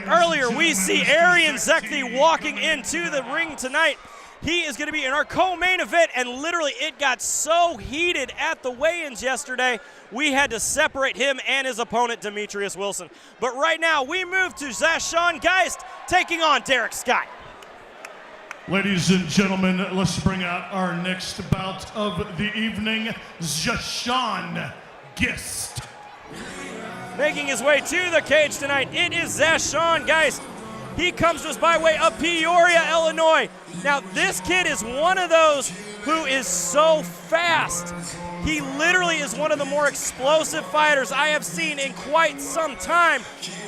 earlier, we see Arian Zekti walking into the ring tonight. He is going to be in our co-main event, and literally it got so heated at the weigh-ins yesterday, we had to separate him and his opponent, Demetrius Wilson. But right now, we move to Zashaun Geist taking on Derik Scott. Ladies and gentlemen, let's bring out our next bout of the evening, Zashaun Geist. Making his way to the cage tonight, it is Zashaun Geist. He comes to us by way of Peoria, Illinois. Now, this kid is one of those who is so fast. He literally is one of the more explosive fighters I have seen in quite some time.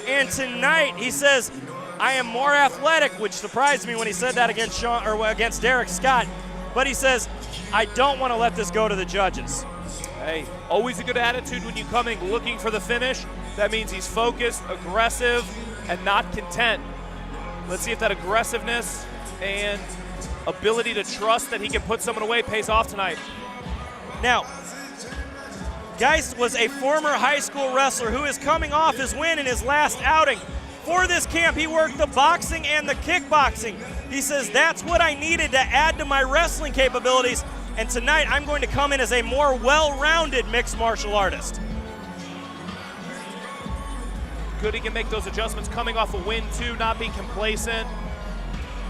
And tonight, he says, I am more athletic, which surprised me when he said that against Derik Scott. But he says, I don't want to let this go to the judges. Hey, always a good attitude when you come in looking for the finish. That means he's focused, aggressive, and not content. Let's see if that aggressiveness and ability to trust that he can put someone away pays off tonight. Now, Geist was a former high school wrestler who is coming off his win in his last outing. For this camp, he worked the boxing and the kickboxing. He says, that's what I needed to add to my wrestling capabilities. And tonight, I'm going to come in as a more well-rounded mixed martial artist. Good, he can make those adjustments coming off a win too, not being complacent,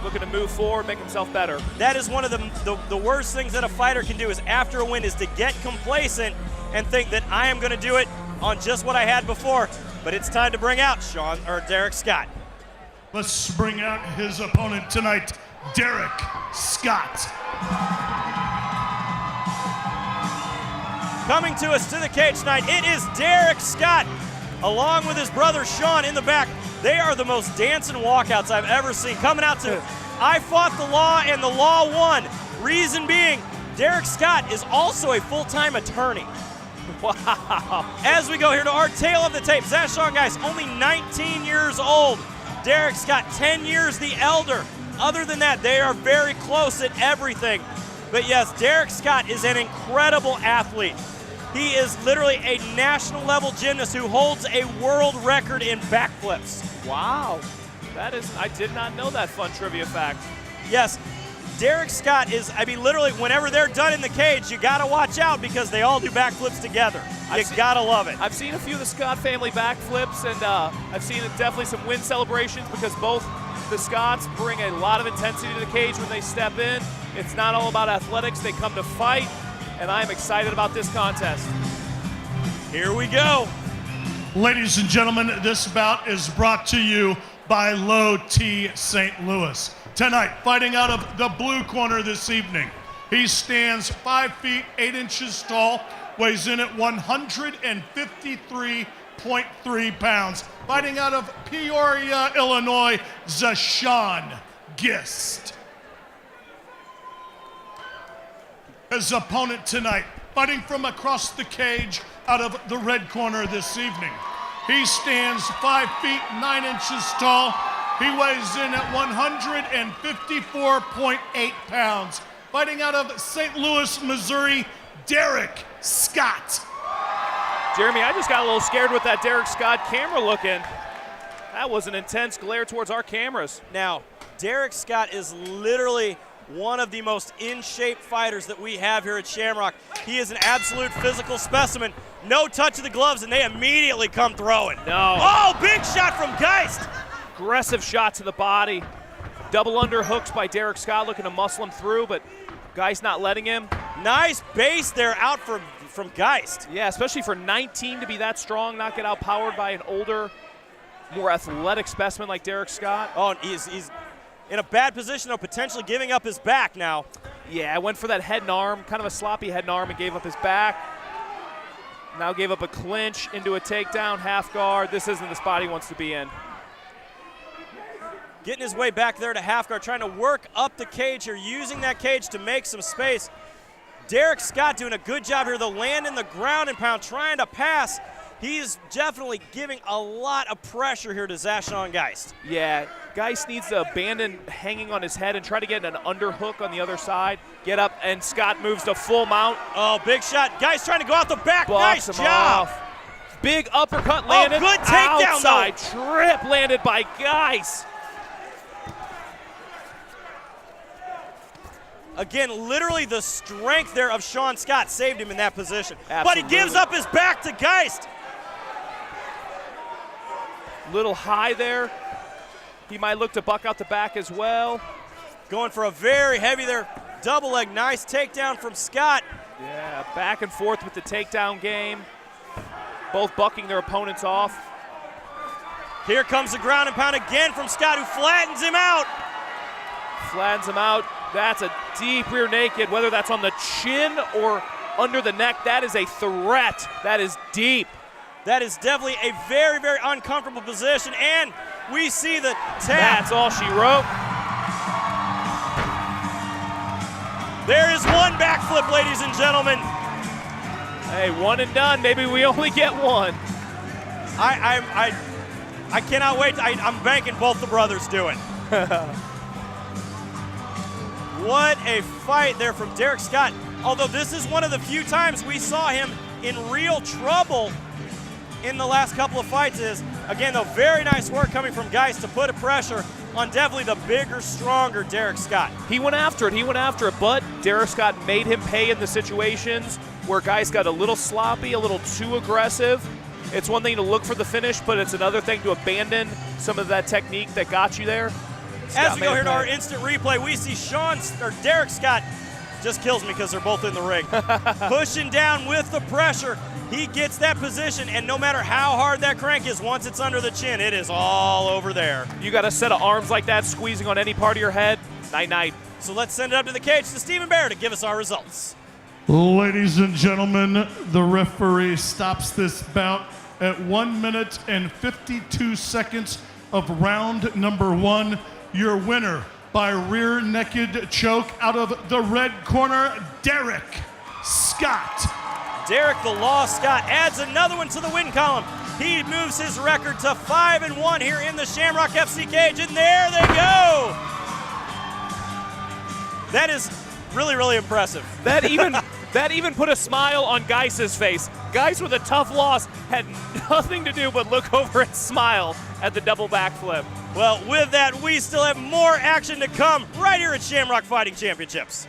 looking to move forward, make himself better. That is one of the worst things that a fighter can do is after a win is to get complacent and think that I am going to do it on just what I had before. But it's time to bring out Derik Scott. Let's bring out his opponent tonight, Derik Scott. Coming to us to the cage tonight, it is Derik Scott, along with his brother Sean in the back. They are the most dancing walkouts I've ever seen. Coming out to, I fought the law and the law won. Reason being, Derik Scott is also a full-time attorney. Wow. As we go here to our tail of the tape, Zashaun Geist, only 19 years old. Derik Scott, 10 years the elder. Other than that, they are very close at everything. But yes, Derik Scott is an incredible athlete. He is literally a national level gymnast who holds a world record in backflips. Wow, I did not know that fun trivia fact. Yes, Derik Scott is, literally whenever they're done in the cage, you gotta watch out because they all do backflips together. You gotta love it. I've seen a few of the Scott family backflips, and I've seen definitely some win celebrations because both the Scotts bring a lot of intensity to the cage when they step in. It's not all about athletics, they come to fight. And I'm excited about this contest. Here we go. Ladies and gentlemen, this bout is brought to you by Low T St. Louis. Tonight, fighting out of the blue corner this evening, he stands 5 feet 8 inches tall, weighs in at 153.3 pounds. Fighting out of Peoria, Illinois, Zashaun Geist. His opponent tonight, fighting from across the cage out of the red corner this evening. He stands 5 feet 9 inches tall. He weighs in at 154.8 pounds. Fighting out of St. Louis, Missouri, Derik Scott. Jeremy, I just got a little scared with that Derik Scott camera looking. That was an intense glare towards our cameras. Now, Derik Scott is literally one of the most in-shape fighters that we have here at Shamrock. He is an absolute physical specimen. No touch of the gloves, and they immediately come throwing. No. Oh, big shot from Geist. Aggressive shot to the body. Double underhooks by Derik Scott, looking to muscle him through, but Geist not letting him. Nice base there out from Geist. Yeah, especially for 19 to be that strong, not get outpowered by an older, more athletic specimen like Derik Scott. Oh, and he's in a bad position, though, potentially giving up his back now. Yeah, went for that head and arm, kind of a sloppy head and arm, and gave up his back. Now gave up a clinch into a takedown, half guard. This isn't the spot he wants to be in. Getting his way back there to half guard, trying to work up the cage here, using that cage to make some space. Derik Scott doing a good job here, the land in the ground and pound, trying to pass. He's definitely giving a lot of pressure here to Zashaun Geist. Yeah, Geist needs to abandon hanging on his head and try to get an underhook on the other side. Get up, and Scott moves to full mount. Oh, big shot. Geist trying to go out the back. Bucks nice him job. Off. Big uppercut landed. good takedown, outside trip landed by Geis. Again, literally the strength there of Sean Scott saved him in that position. Absolutely. But he gives up his back to Geist. Little high there. He might look to buck out the back as well. Going for a very heavy there. Double leg, nice takedown from Scott. Yeah, back and forth with the takedown game. Both bucking their opponents off. Here comes the ground and pound again from Scott, who flattens him out. Flattens him out. That's a deep rear naked, whether that's on the chin or under the neck. That is a threat. That is deep. That is definitely a very, very uncomfortable position, and we see the tap. That's all she wrote. There is one backflip, ladies and gentlemen. Hey, one and done. Maybe we only get one. I cannot wait. I'm banking both the brothers do it. What a fight there from Derik Scott. Although this is one of the few times we saw him in real trouble in the last couple of fights. Is again, though, very nice work coming from Geis to put a pressure on definitely the bigger, stronger Derik Scott. He went after it, but Derik Scott made him pay in the situations where Geis got a little sloppy, a little too aggressive. It's one thing to look for the finish, but it's another thing to abandon some of that technique that got you there. As we go here to our instant replay, we see Derik Scott, just kills me because they're both in the ring, pushing down with the pressure. He gets that position, and no matter how hard that crank is, once it's under the chin, it is all over there. You got a set of arms like that squeezing on any part of your head. Night-night. So let's send it up to the cage to Stephen Bear to give us our results. Ladies and gentlemen, the referee stops this bout at 1 minute and 52 seconds of round number 1. Your winner by rear naked choke out of the red corner, Derik Scott. Derik the Law Scott adds another one to the win column. He moves his record to 5-1 here in the Shamrock FC cage, and there they go. That is really, really impressive. That even put a smile on Geis's face. Geis with a tough loss had nothing to do but look over and smile at the double backflip. Well, with that, we still have more action to come right here at Shamrock Fighting Championships.